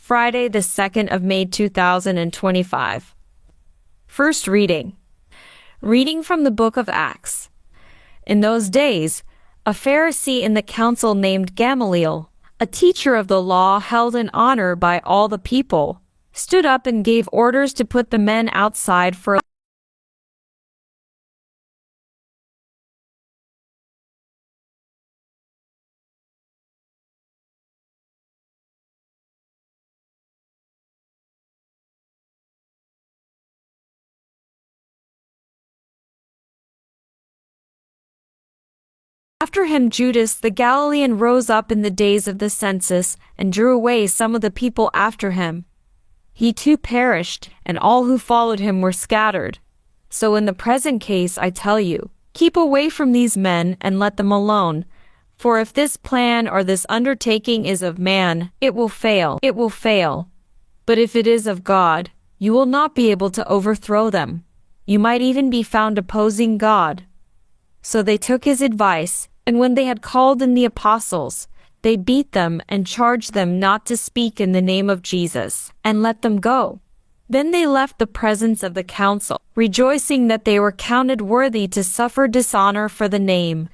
Friday, the 2nd of May 2025. First reading. Reading from the book of Acts. In those days, a Pharisee in the council named Gamaliel, a teacher of the law held in honor by all the people, stood up and gave orders to put the men outside for After him Judas the Galilean rose up in the days of the census and drew away some of the people after him. He too perished, and all who followed him were scattered. So in the present case I tell you, keep away from these men and let them alone. For if this plan or this undertaking is of man, it will fail. It will fail. But if it is of God, you will not be able to overthrow them. You might even be found opposing God. So they took his advice, and when they had called in the apostles, they beat them and charged them not to speak in the name of Jesus, and let them go. Then they left the presence of the council, rejoicing that they were counted worthy to suffer dishonor for the name.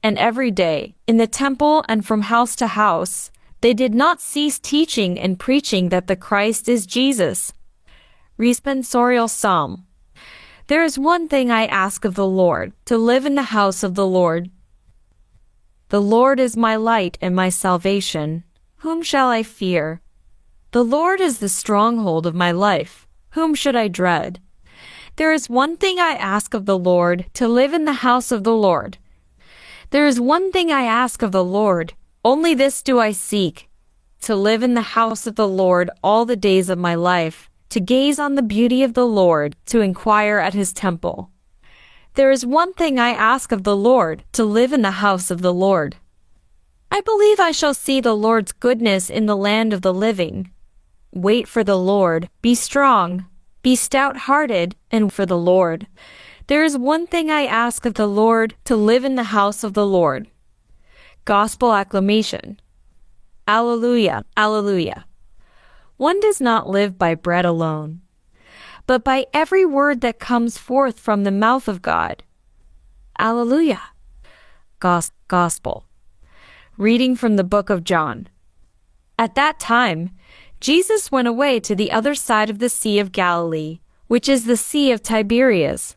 And every day, in the temple and from house to house, they did not cease teaching and preaching that the Christ is Jesus. Responsorial Psalm. There is one thing I ask of the Lord, to live in the house of the Lord. The Lord is my light and my salvation. Whom shall I fear? The Lord is the stronghold of my life. Whom should I dread? There is one thing I ask of the Lord, to live in the house of the Lord. There is one thing I ask of the Lord, only this do I seek, to live in the house of the Lord all the days of my life, to gaze on the beauty of the Lord, to inquire at his temple. There is one thing I ask of the Lord, to live in the house of the Lord. I believe I shall see the Lord's goodness in the land of the living. Wait for the Lord, be strong, be stout-hearted, and for the Lord. There is one thing I ask of the Lord, to live in the house of the Lord. Gospel acclamation. Alleluia, alleluia. One does not live by bread alone, but by every word that comes forth from the mouth of God. Alleluia. Gospel. Reading from the book of John. At that time, Jesus went away to the other side of the Sea of Galilee, which is the Sea of Tiberias,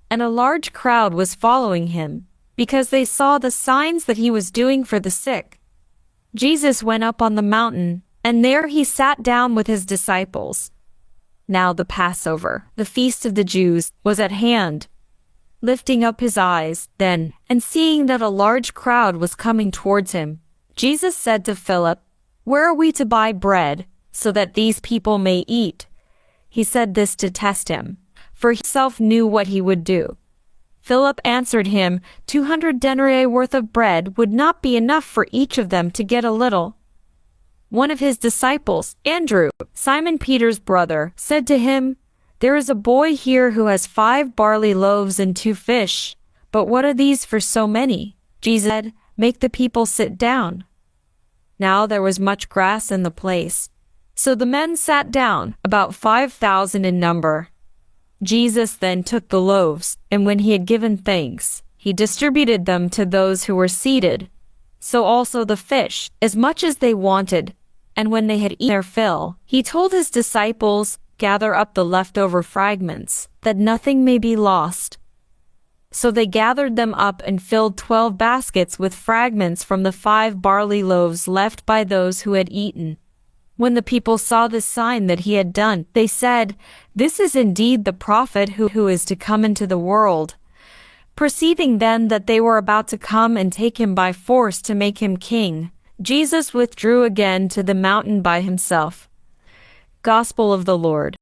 and a large crowd was following him, because they saw the signs that he was doing for the sick. Jesus went up on the mountain, and there he sat down with his disciples. Now the Passover, the feast of the Jews, was at hand. Lifting up his eyes, then, and seeing that a large crowd was coming towards him, Jesus said to Philip, "Where are we to buy bread, so that these people may eat?" He said this to test him, for he himself knew what he would do. Philip answered him, 200 denarii worth of bread would not be enough for each of them to get a little. One of his disciples, Andrew, Simon Peter's brother, said to him, "There is a boy here who has 5 barley loaves and 2 fish, but what are these for so many?" Jesus said, "Make the people sit down." Now there was much grass in the place, so the men sat down, about 5,000 in number. Jesus then took the loaves, and when he had given thanks, he distributed them to those who were seated. So also the fish, as much as they wanted. And when they had eaten their fill, he told his disciples, "Gather up the leftover fragments, that nothing may be lost." So they gathered them up and filled 12 baskets with fragments from the 5 barley loaves left by those who had eaten. When the people saw the sign that he had done, they said, "This is indeed the prophet who is to come into the world." Perceiving then that they were about to come and take him by force to make him king, Jesus withdrew again to the mountain by himself. Gospel of the Lord.